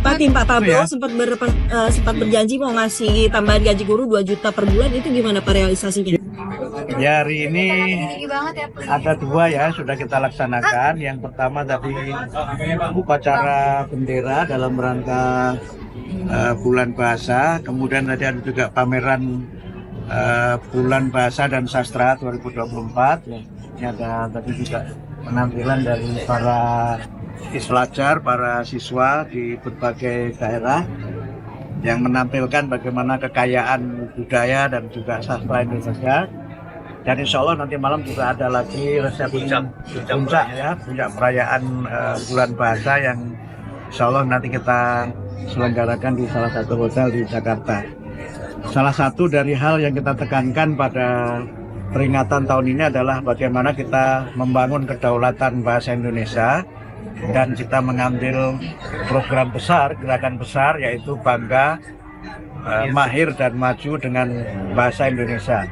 nempatin Pak Prabowo ya. sempat berjanji mau ngasih tambahan gaji guru 2 juta per bulan, itu gimana Pak realisasinya? Ya, hari ini ada 2 ya sudah kita laksanakan. Yang pertama tadi upacara bendera dalam rangka bulan bahasa, kemudian tadi ada juga pameran bulan bahasa dan sastra 2024. Ini ada tadi juga penampilan dari para pelajar, para siswa di berbagai daerah yang menampilkan bagaimana kekayaan budaya dan juga sastra Indonesia. Dan insya Allah nanti malam juga ada lagi resepsi puncak perayaan bulan bahasa yang insya Allah nanti kita selenggarakan di salah satu hotel di Jakarta. Salah satu dari hal yang kita tekankan pada peringatan tahun ini adalah bagaimana kita membangun kedaulatan bahasa Indonesia, dan kita mengambil program besar, gerakan besar, yaitu Bangga, Mahir dan Maju dengan Bahasa Indonesia.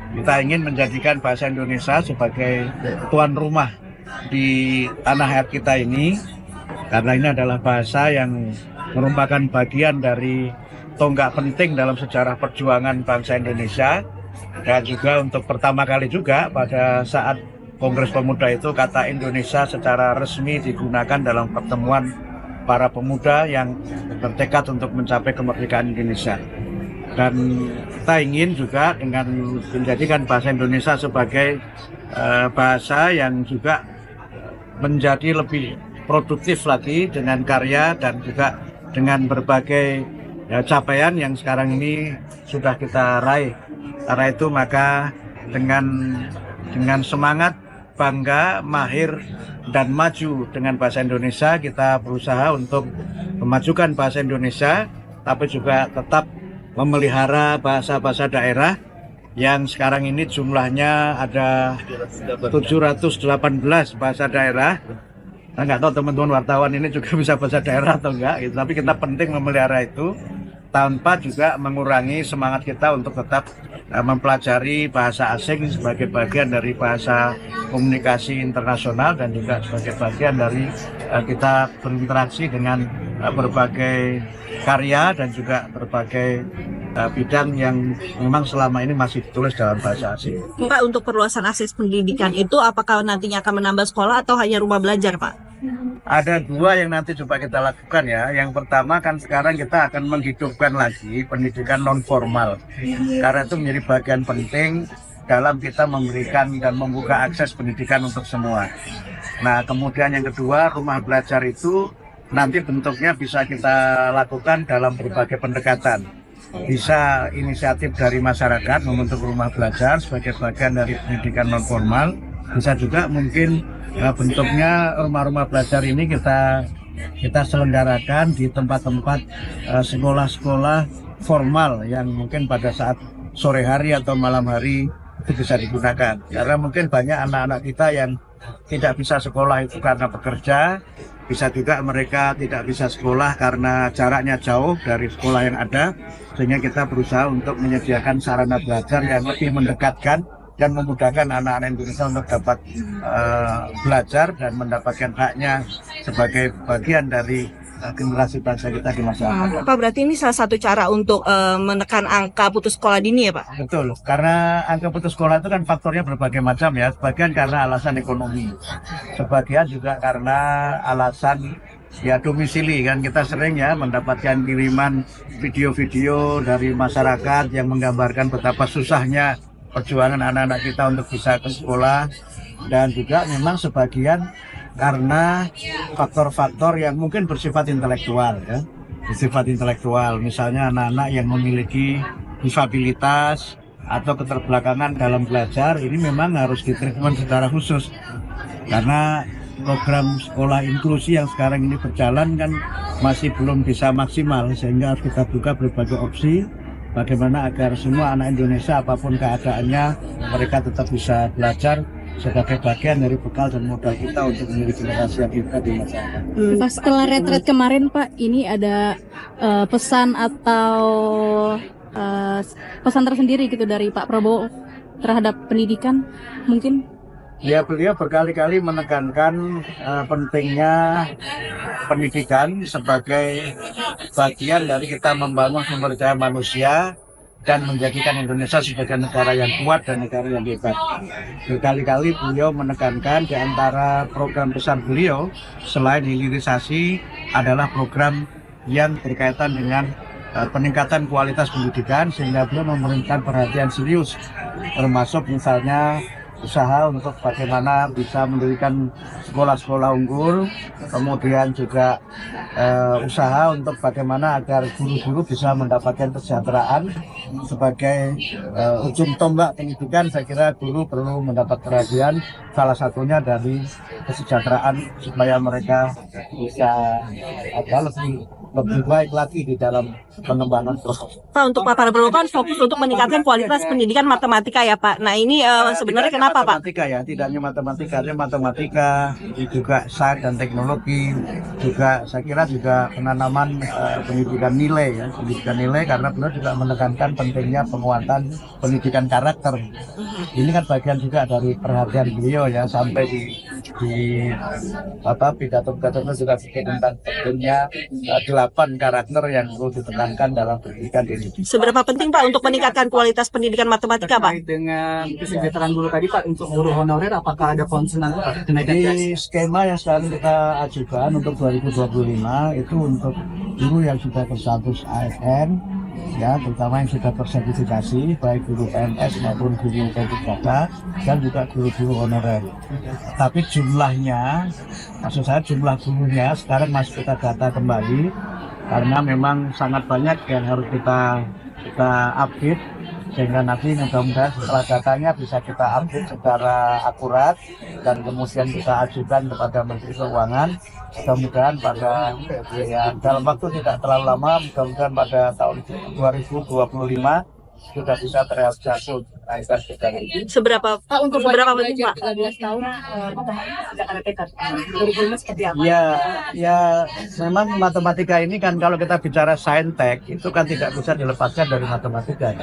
Kita ingin menjadikan bahasa Indonesia sebagai tuan rumah di tanah air kita ini, karena ini adalah bahasa yang merupakan bagian dari tonggak penting dalam sejarah perjuangan bangsa Indonesia. Dan juga untuk pertama kali juga pada saat Kongres Pemuda itu kata Indonesia secara resmi digunakan dalam pertemuan para pemuda yang bertekad untuk mencapai kemerdekaan Indonesia. Dan kita ingin juga dengan menjadikan bahasa Indonesia sebagai bahasa yang juga menjadi lebih produktif lagi dengan karya dan juga dengan berbagai capaian yang sekarang ini sudah kita raih. Karena itu maka dengan semangat bangga, mahir, dan maju dengan bahasa Indonesia, kita berusaha untuk memajukan bahasa Indonesia, tapi juga tetap memelihara bahasa-bahasa daerah yang sekarang ini jumlahnya ada 718 bahasa daerah. Saya nggak tahu teman-teman wartawan ini juga bisa bahasa daerah atau enggak, gitu. Tapi kita penting memelihara itu tanpa juga mengurangi semangat kita untuk tetap mempelajari bahasa asing sebagai bagian dari bahasa komunikasi internasional dan juga sebagai bagian dari kita berinteraksi dengan berbagai karya dan juga berbagai bidang yang memang selama ini masih ditulis dalam bahasa asing. Pak, untuk perluasan akses pendidikan itu apakah nantinya akan menambah sekolah atau hanya rumah belajar, Pak? Ada 2 yang nanti coba kita lakukan ya. Yang pertama kan sekarang kita akan menghidupkan lagi pendidikan non formal, karena itu menjadi bagian penting dalam kita memberikan dan membuka akses pendidikan untuk semua. Nah, kemudian yang kedua, rumah belajar itu nanti bentuknya bisa kita lakukan dalam berbagai pendekatan. Bisa inisiatif dari masyarakat membentuk rumah belajar sebagai bagian dari pendidikan non formal. Bisa juga mungkin bentuknya rumah-rumah belajar ini kita selenggarakan di tempat-tempat sekolah-sekolah formal yang mungkin pada saat sore hari atau malam hari itu bisa digunakan. Karena mungkin banyak anak-anak kita yang tidak bisa sekolah itu karena bekerja, bisa juga mereka tidak bisa sekolah karena jaraknya jauh dari sekolah yang ada, sehingga kita berusaha untuk menyediakan sarana belajar yang lebih mendekatkan dan memudahkan anak-anak Indonesia untuk dapat belajar dan mendapatkan haknya sebagai bagian dari generasi bangsa kita di masa akan. Pak, berarti ini salah satu cara untuk menekan angka putus sekolah dini ya, Pak? Betul, karena angka putus sekolah itu kan faktornya berbagai macam ya. Sebagian karena alasan ekonomi, sebagian juga karena alasan ya domisili. Kan kita sering ya mendapatkan kiriman video-video dari masyarakat yang menggambarkan betapa susahnya perjuangan anak-anak kita untuk bisa ke sekolah, dan juga memang sebagian karena faktor-faktor yang mungkin bersifat intelektual ya, bersifat intelektual, misalnya anak-anak yang memiliki disabilitas atau keterbelakangan dalam belajar, ini memang harus ditreatment secara khusus karena program sekolah inklusi yang sekarang ini berjalan kan masih belum bisa maksimal, sehingga harus kita buka berbagai opsi bagaimana agar semua anak Indonesia apapun keadaannya mereka tetap bisa belajar sebagai bagian dari bekal dan modal kita untuk memiliki generasi yang hebat di masa depan. Pas setelah retret kemarin Pak, ini ada pesan atau pesan tersendiri gitu dari Pak Prabowo terhadap pendidikan mungkin? Ya, beliau berkali-kali menekankan pentingnya pendidikan sebagai bagian dari kita membangun sumber daya manusia dan menjadikan Indonesia sebagai negara yang kuat dan negara yang hebat. Berkali-kali beliau menekankan di antara program besar beliau selain hilirisasi adalah program yang berkaitan dengan peningkatan kualitas pendidikan, sehingga beliau memberikan perhatian serius termasuk misalnya usaha untuk bagaimana bisa mendirikan sekolah-sekolah unggul, kemudian juga usaha untuk bagaimana agar guru-guru bisa mendapatkan kesejahteraan sebagai ujung tombak pendidikan. Saya kira guru perlu mendapat perhatian, salah satunya dari kesejahteraan supaya mereka bisa lebih baik lagi di dalam pengembangan proses. Pak, untuk para guru kan fokus untuk meningkatkan kualitas pendidikan matematika ya Pak. Nah ini sebenarnya kenapa Pak? Matematika ya, tidak hanya matematika, juga sains dan teknologi, juga saya kira juga penanaman pendidikan nilai ya, pendidikan nilai, karena beliau juga menekankan pentingnya penguatan pendidikan karakter. Ini kan bagian juga dari perhatian beliau ya, sampai di pidato-pidato juga tentang pentingnya 8 karakter yang perlu ditekankan dalam pendidikan ini. Seberapa penting Pak untuk meningkatkan kualitas pendidikan matematika Pak? Terkait dengan kesejahteraan guru tadi Pak, untuk guru honorer apakah ada concern Pak kenaikan Di skema yang sekarang kita ajukan untuk 2025 itu untuk guru yang sudah berstatus ASN ya, terutama yang sudah tersertifikasi, baik guru PNS maupun guru P3K dan juga guru-guru honorer. Tapi jumlahnya, maksud saya jumlah gurunya sekarang masih kita data kembali, karena memang sangat banyak yang harus kita update, sehingga nanti mudah-mudahan setelah datanya bisa kita update secara akurat dan kemudian kita ajukan kepada Menteri Keuangan. Mudah-mudahan pada dalam waktu tidak terlalu lama, mudah-mudahan pada tahun 2025 sudah bisa terrealisasi. Seberapa Pak, untuk seberapa penting Pak? 13 tahun ada tekad. Seperti apa? Ya, memang matematika ini kan kalau kita bicara saintek itu kan tidak bisa dilepaskan dari matematika.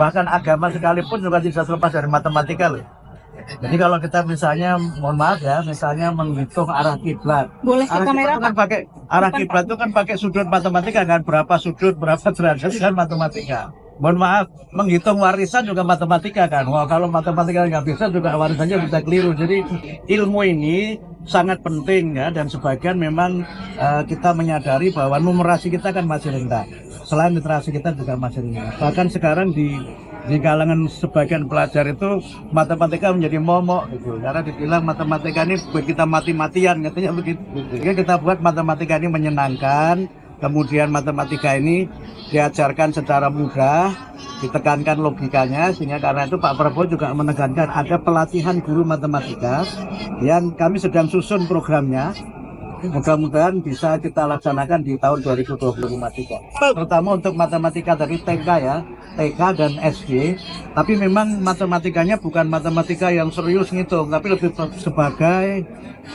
Bahkan agama sekalipun juga tidak terlepas dari matematika loh. Jadi kalau kita misalnya, mohon maaf ya, misalnya menghitung arah kiblat. Boleh ke kamera kan pakai arah kiblat itu kan pakai sudut matematika kan, berapa sudut, berapa derajat kan matematika. Mohon maaf, menghitung warisan juga matematika kan. Wah, kalau matematika nggak bisa juga warisannya bisa keliru. Jadi ilmu ini sangat penting ya, dan sebagian memang kita menyadari bahwa numerasi kita kan masih rendah. Selain literasi kita juga masih rendah. Bahkan sekarang di kalangan sebagian pelajar itu matematika menjadi momok gitu. Karena dibilang matematika ini buat kita mati-matian katanya begitu. Jadi kita buat matematika ini menyenangkan. Kemudian matematika ini diajarkan secara mudah, ditekankan logikanya, sehingga karena itu Pak Prabowo juga menekankan ada pelatihan guru matematika yang kami sedang susun programnya. Mudah-mudahan bisa kita laksanakan di tahun 2025 juga. Terutama untuk matematika dari TK ya, TK dan SD. Tapi memang matematikanya bukan matematika yang serius ngitung, tapi lebih sebagai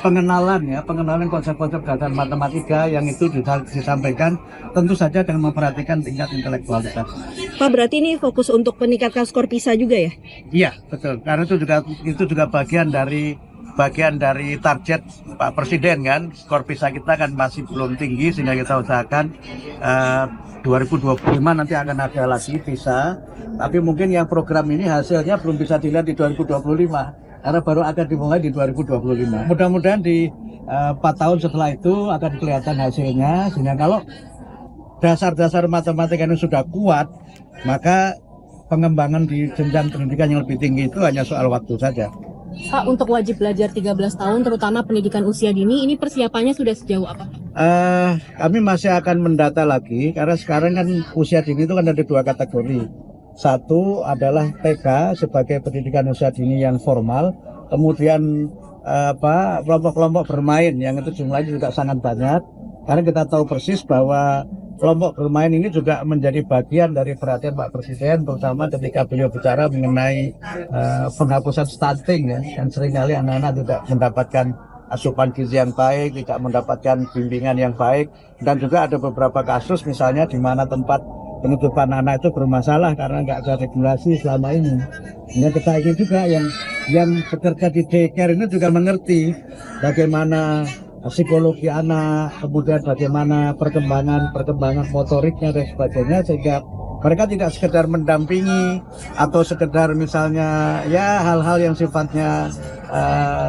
pengenalan ya, pengenalan konsep-konsep dasar matematika yang itu disampaikan tentu saja dengan memperhatikan tingkat intelektualitas. Pak, berarti ini fokus untuk meningkatkan skor PISA juga ya? Iya, betul. Karena itu juga bagian dari target Pak Presiden kan. Skor PISA kita kan masih belum tinggi, sehingga kita usahakan 2025 nanti akan ada lagi PISA. Tapi mungkin yang program ini hasilnya belum bisa dilihat di 2025 karena baru akan dimulai di 2025. Mudah-mudahan di 4 tahun setelah itu akan kelihatan hasilnya, sehingga kalau dasar-dasar matematika ini sudah kuat, maka pengembangan di jenjang pendidikan yang lebih tinggi itu hanya soal waktu saja. Pak, untuk wajib belajar 13 tahun, terutama pendidikan usia dini, ini persiapannya sudah sejauh apa? Kami masih akan mendata lagi, karena sekarang kan usia dini itu kan ada 2 kategori. Satu adalah TK sebagai pendidikan usia dini yang formal, kemudian kelompok-kelompok bermain yang itu jumlahnya juga sangat banyak, karena kita tahu persis bahwa kelompok bermain ini juga menjadi bagian dari perhatian Pak Presiden, terutama ketika beliau bicara mengenai penghapusan stunting ya, yang seringkali anak-anak tidak mendapatkan asupan gizi yang baik, tidak mendapatkan bimbingan yang baik, dan juga ada beberapa kasus misalnya di mana tempat penutupan anak itu bermasalah karena nggak ada regulasi selama ini. Ini kita ingin juga yang bekerja di daycare ini juga mengerti bagaimana psikologi anak, kemudian bagaimana perkembangan motoriknya dan sebagainya, sehingga mereka tidak sekedar mendampingi atau sekedar misalnya ya hal-hal yang sifatnya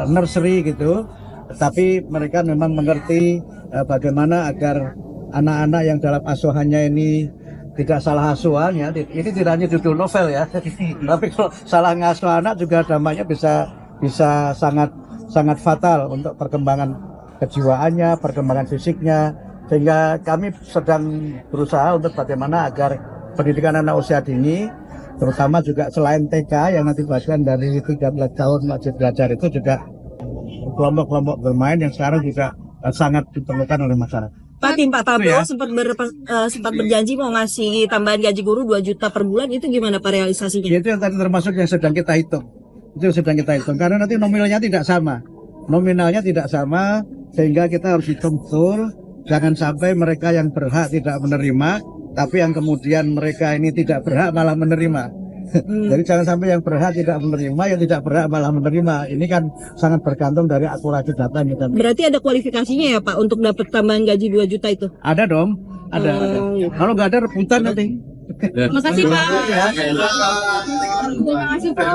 nursery gitu, tetapi mereka memang mengerti bagaimana agar anak-anak yang dalam asuhannya ini tidak salah asuhan ya. Ini tidak hanya judul novel ya, tapi kalau salah ngasuh anak juga dampaknya bisa sangat fatal untuk perkembangan kejiwaannya, perkembangan fisiknya. Sehingga kami sedang berusaha untuk bagaimana agar pendidikan anak usia dini, terutama juga selain TK yang nanti bahkan dari 13 tahun wajib belajar itu juga kelompok-kelompok bermain yang sekarang juga sangat diperlukan oleh masyarakat. Pak, tim Pak Tablo sempat berjanji mau ngasih tambahan gaji guru 2 juta per bulan, itu gimana Pak realisasinya? Itu yang tadi termasuk yang sedang kita hitung. Itu sedang kita hitung karena nanti nominalnya tidak sama. Nominalnya tidak sama sehingga kita harus hitung betul. Jangan sampai mereka yang berhak tidak menerima, tapi yang kemudian mereka ini tidak berhak malah menerima. Jadi jangan sampai yang berhak tidak menerima, yang tidak berhak malah menerima. Ini kan sangat bergantung dari akurasi data yang kita. Berarti ada kualifikasinya ya Pak untuk dapat tambahan gaji 2 juta itu? Ada dong, ada. Kalau nggak ada rebutan nanti. Terima kasih Pak.